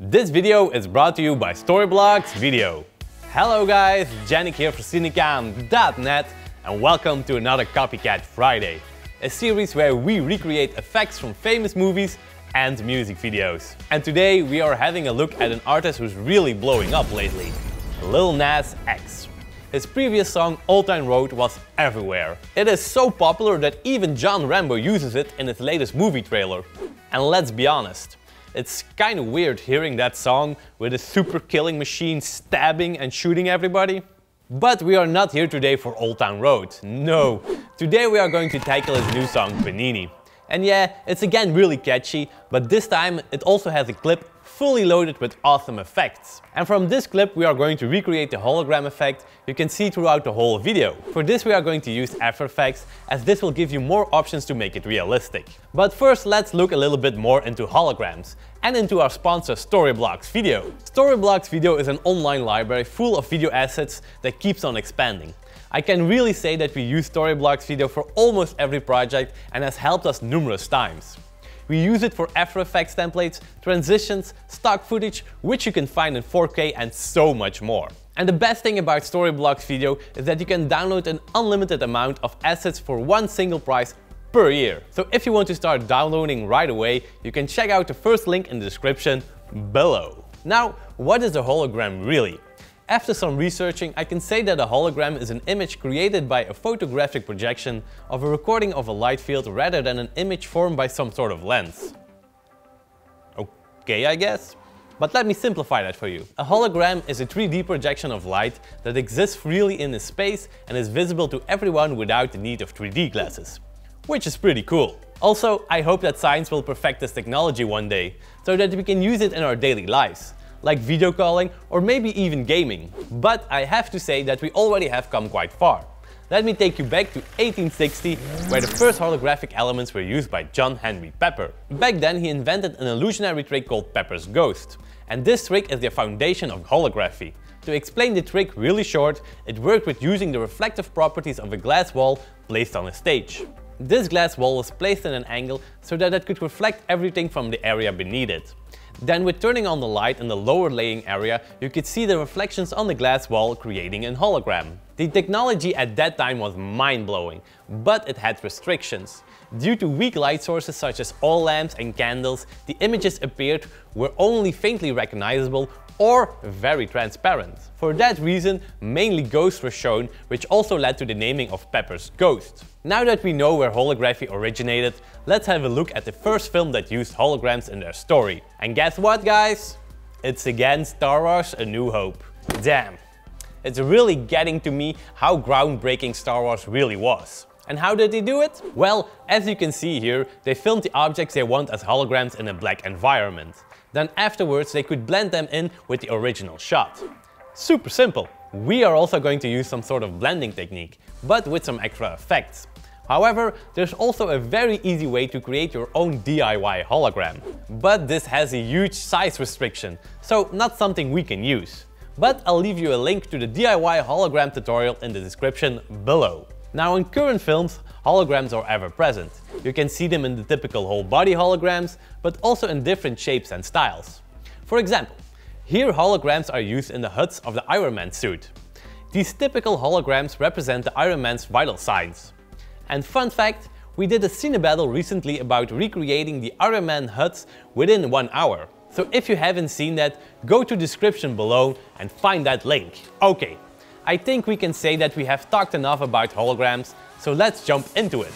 This video is brought to you by Storyblocks Video. Hello guys, Janik here for Cinecom.net and welcome to another Copycat Friday, a series where we recreate effects from famous movies and music videos. And today we are having a look at an artist who's really blowing up lately, Lil Nas X. His previous song Old Town Road was everywhere. It is so popular that even John Rambo uses it in his latest movie trailer. And let's be honest, it's kinda weird hearing that song with a super killing machine stabbing and shooting everybody. But we are not here today for Old Town Road, no. Today we are going to tackle his new song Panini. And yeah, it's again really catchy, but this time it also has a clip fully loaded with awesome effects. And from this clip we are going to recreate the hologram effect you can see throughout the whole video. For this we are going to use After Effects, as this will give you more options to make it realistic. But first let's look a little bit more into holograms and into our sponsor Storyblocks Video. Storyblocks Video is an online library full of video assets that keeps on expanding. I can really say that we use Storyblocks Video for almost every project and has helped us numerous times. We use it for After Effects templates, transitions, stock footage, which you can find in 4K and so much more. And the best thing about Storyblocks Video is that you can download an unlimited amount of assets for one single price per year. So if you want to start downloading right away, you can check out the first link in the description below. Now, what is a hologram really? After some researching, I can say that a hologram is an image created by a photographic projection of a recording of a light field rather than an image formed by some sort of lens. Okay, I guess? But let me simplify that for you. A hologram is a 3D projection of light that exists freely in space and is visible to everyone without the need of 3D glasses. Which is pretty cool. Also, I hope that science will perfect this technology one day, so that we can use it in our daily lives, like video calling or maybe even gaming. But I have to say that we already have come quite far. Let me take you back to 1860, where the first holographic elements were used by John Henry Pepper. Back then he invented an illusionary trick called Pepper's Ghost. And this trick is the foundation of holography. To explain the trick really short, it worked with using the reflective properties of a glass wall placed on a stage. This glass wall was placed in an angle so that it could reflect everything from the area beneath it. Then with turning on the light in the lower laying area, you could see the reflections on the glass wall, creating a hologram. The technology at that time was mind-blowing, but it had restrictions. Due to weak light sources such as oil lamps and candles, the images appeared were only faintly recognizable or very transparent. For that reason, mainly ghosts were shown, which also led to the naming of Pepper's Ghost. Now that we know where holography originated, let's have a look at the first film that used holograms in their story. And guess what, guys? It's again Star Wars: A New Hope. Damn, it's really getting to me how groundbreaking Star Wars really was. And how did they do it? Well, as you can see here, they filmed the objects they want as holograms in a black environment. Then afterwards they could blend them in with the original shot. Super simple. We are also going to use some sort of blending technique, but with some extra effects. However, there's also a very easy way to create your own DIY hologram. But this has a huge size restriction, so not something we can use. But I'll leave you a link to the DIY hologram tutorial in the description below. Now in current films, holograms are ever present. You can see them in the typical whole body holograms, but also in different shapes and styles. For example, here holograms are used in the HUDs of the Iron Man suit. These typical holograms represent the Iron Man's vital signs. And fun fact, we did a cine battle recently about recreating the Iron Man HUDs within 1 hour. So if you haven't seen that, go to the description below and find that link. Okay, I think we can say that we have talked enough about holograms, so let's jump into it.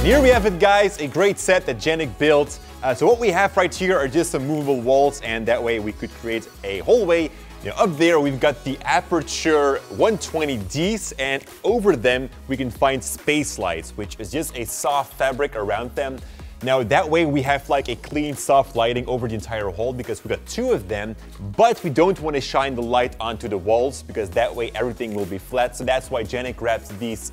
Here we have it, guys, a great set that Janik built. So what we have right here are just some movable walls, and that way we could create a hallway. Up there we've got the Aperture 120Ds, and over them we can find space lights, which is just a soft fabric around them. Now that way we have like a clean, soft lighting over the entire hall because we got 2 of them, but we don't want to shine the light onto the walls because that way everything will be flat. So that's why Janik grabbed these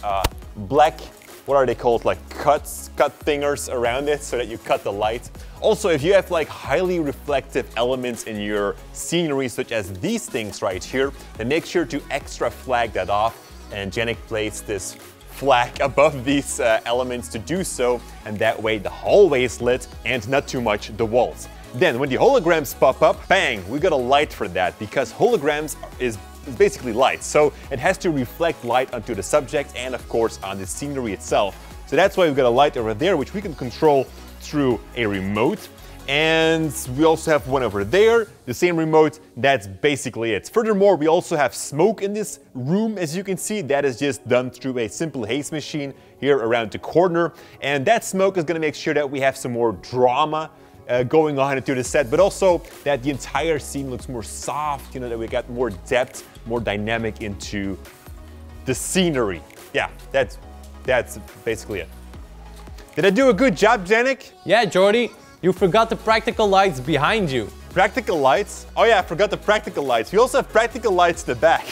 black what are they called, like cut thingers around it so that you cut the light. Also, if you have like highly reflective elements in your scenery, such as these things right here, then make sure to extra flag that off. And Janik placed this flag above these elements to do so, and that way the hallway is lit and not too much the walls. Then when the holograms pop up, bang, we got a light for that, because holograms is basically light, so it has to reflect light onto the subject and of course on the scenery itself. So that's why we've got a light over there, which we can control through a remote. And we also have one over there, the same remote. That's basically it. Furthermore, we also have smoke in this room, as you can see. That is just done through a simple haze machine here around the corner. And that smoke is going to make sure that we have some more drama going on into the set, but also that the entire scene looks more soft, you know, that we got more depth, more dynamic into the scenery. Yeah, that's basically it. Did I do a good job, Janik? Yeah, Jordy. You forgot the practical lights behind you. Practical lights? Oh yeah, I forgot the practical lights. We also have practical lights in the back.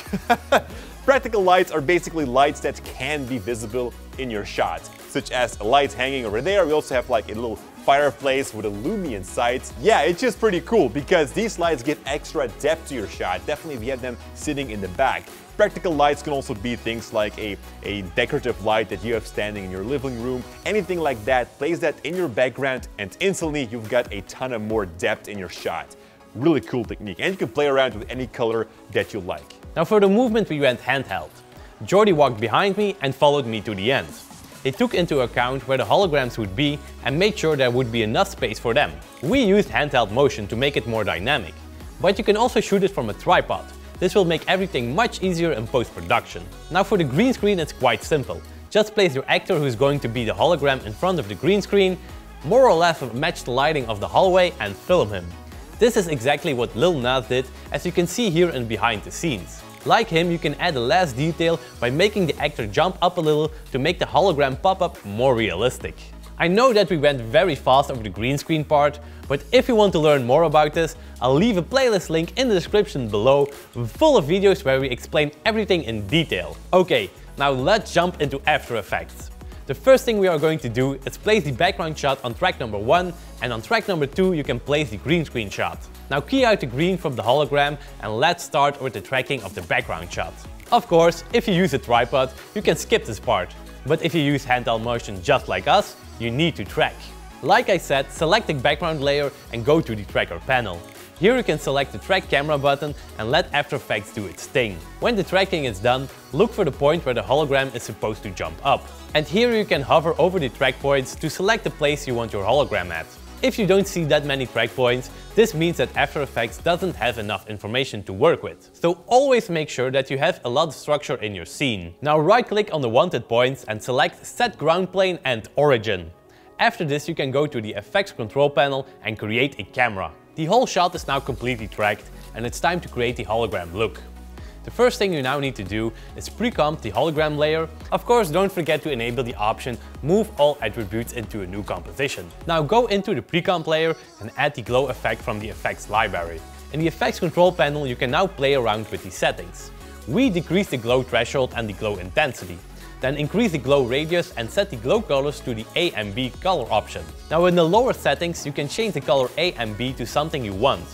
Practical lights are basically lights that can be visible in your shot, such as a light hanging over there. We also have like a little fireplace with a Lumi inside. Yeah, it's just pretty cool because these lights give extra depth to your shot, definitely if you have them sitting in the back. Practical lights can also be things like a decorative light that you have standing in your living room, anything like that. Place that in your background and instantly you've got a ton of more depth in your shot. Really cool technique, and you can play around with any color that you like. Now for the movement we went handheld. Jordy walked behind me and followed me to the end. He took into account where the holograms would be and made sure there would be enough space for them. We used handheld motion to make it more dynamic, but you can also shoot it from a tripod. This will make everything much easier in post-production. Now for the green screen, it's quite simple. Just place your actor who's going to be the hologram in front of the green screen, more or less match the lighting of the hallway and film him. This is exactly what Lil Nas did, as you can see here in behind the scenes. Like him, you can add a last detail by making the actor jump up a little to make the hologram pop up more realistic. I know that we went very fast over the green screen part, but if you want to learn more about this, I'll leave a playlist link in the description below, full of videos where we explain everything in detail. Okay, now let's jump into After Effects. The first thing we are going to do is place the background shot on track number 1, and on track number 2 you can place the green screen shot. Now key out the green from the hologram and let's start with the tracking of the background shot. Of course, if you use a tripod, you can skip this part, but if you use handheld motion just like us, you need to track. Like I said, select the background layer and go to the tracker panel. Here you can select the track camera button and let After Effects do its thing. When the tracking is done, look for the point where the hologram is supposed to jump up. And here you can hover over the track points to select the place you want your hologram at. If you don't see that many track points, this means that After Effects doesn't have enough information to work with. So always make sure that you have a lot of structure in your scene. Now right click on the wanted points and select Set Ground Plane and Origin. After this you can go to the Effects control panel and create a camera. The whole shot is now completely tracked and it's time to create the hologram look. The first thing you now need to do is pre-comp the hologram layer. Of course, don't forget to enable the option Move All Attributes into a new composition. Now go into the pre-comp layer and add the glow effect from the effects library. In the effects control panel you can now play around with the settings. We decrease the glow threshold and the glow intensity. Then increase the glow radius and set the glow colors to the A and B color option. Now in the lower settings you can change the color A and B to something you want.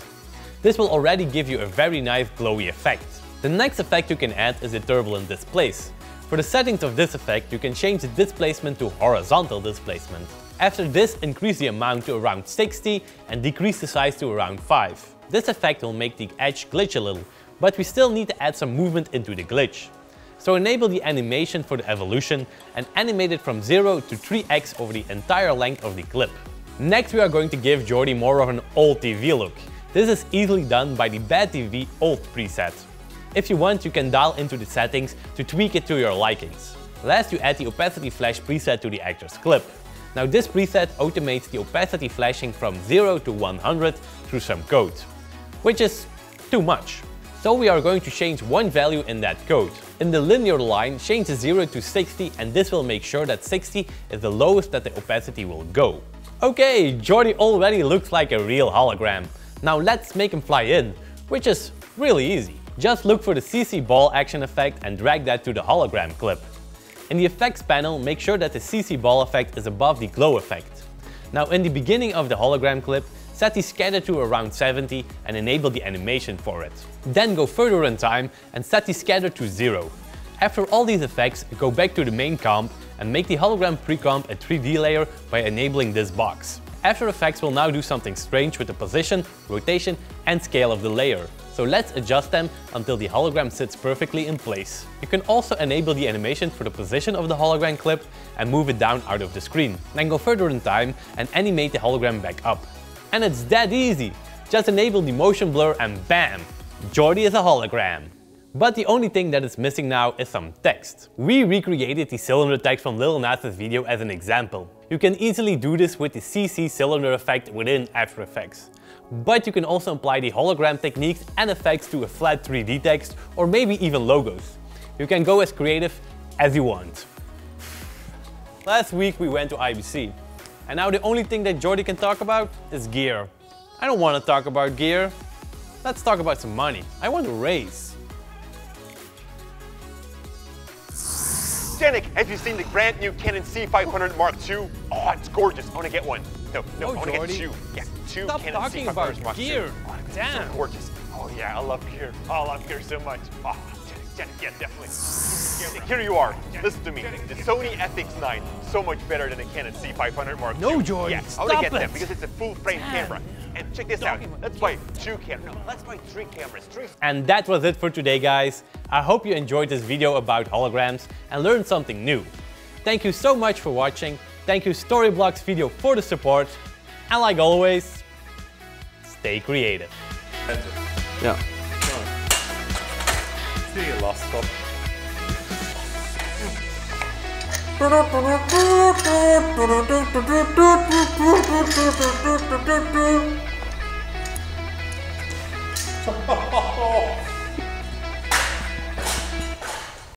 This will already give you a very nice glowy effect. The next effect you can add is the turbulent displace. For the settings of this effect, you can change the displacement to horizontal displacement. After this, increase the amount to around 60 and decrease the size to around 5. This effect will make the edge glitch a little, but we still need to add some movement into the glitch. So enable the animation for the evolution and animate it from 0 to 3x over the entire length of the clip. Next we are going to give Jordy more of an old TV look. This is easily done by the Bad TV Old preset. If you want, you can dial into the settings to tweak it to your likings. Last, you add the opacity flash preset to the actor's clip. Now this preset automates the opacity flashing from 0 to 100 through some code, which is too much. So we are going to change one value in that code. In the linear line, change the 0 to 60 and this will make sure that 60 is the lowest that the opacity will go. Okay, Jordy already looks like a real hologram. Now let's make him fly in, which is really easy. Just look for the CC ball action effect and drag that to the hologram clip. In the effects panel, make sure that the CC ball effect is above the glow effect. Now in the beginning of the hologram clip, set the scatter to around 70 and enable the animation for it. Then go further in time and set the scatter to 0. After all these effects, go back to the main comp and make the hologram pre-comp a 3D layer by enabling this box. After Effects will now do something strange with the position, rotation and scale of the layer. So let's adjust them until the hologram sits perfectly in place. You can also enable the animation for the position of the hologram clip and move it down out of the screen. Then go further in time and animate the hologram back up. And it's that easy! Just enable the motion blur and bam! Jordy is a hologram. But the only thing that is missing now is some text. We recreated the cylinder text from Lil Nas' video as an example. You can easily do this with the CC cylinder effect within After Effects. But you can also apply the hologram techniques and effects to a flat 3D text or maybe even logos. You can go as creative as you want. Last week we went to IBC. And now the only thing that Jordy can talk about is gear. I don't want to talk about gear. Let's talk about some money. I want a raise. Janik, have you seen the brand new Canon C500 Mark II? Oh, it's gorgeous. I want to get one. No, I want to get two. Yeah, two Stop Canon talking C500 about Mark gear. II. Oh, damn. So gorgeous. Oh yeah, I love gear. Oh, I love gear so much. Oh, Janik, yeah, definitely. Here you are. Listen to me. The Sony FX9, so much better than the Canon C500 Mark II. No, Jordy, yeah, I want to get them because it's a full-frame camera. And check this out. Let's buy 2 cameras. No, let's buy 3 cameras. 3. And that was it for today, guys. I hope you enjoyed this video about holograms and learned something new. Thank you so much for watching. Thank you Storyblocks Video for the support. And like always, stay creative. Yeah. See you, lost spot.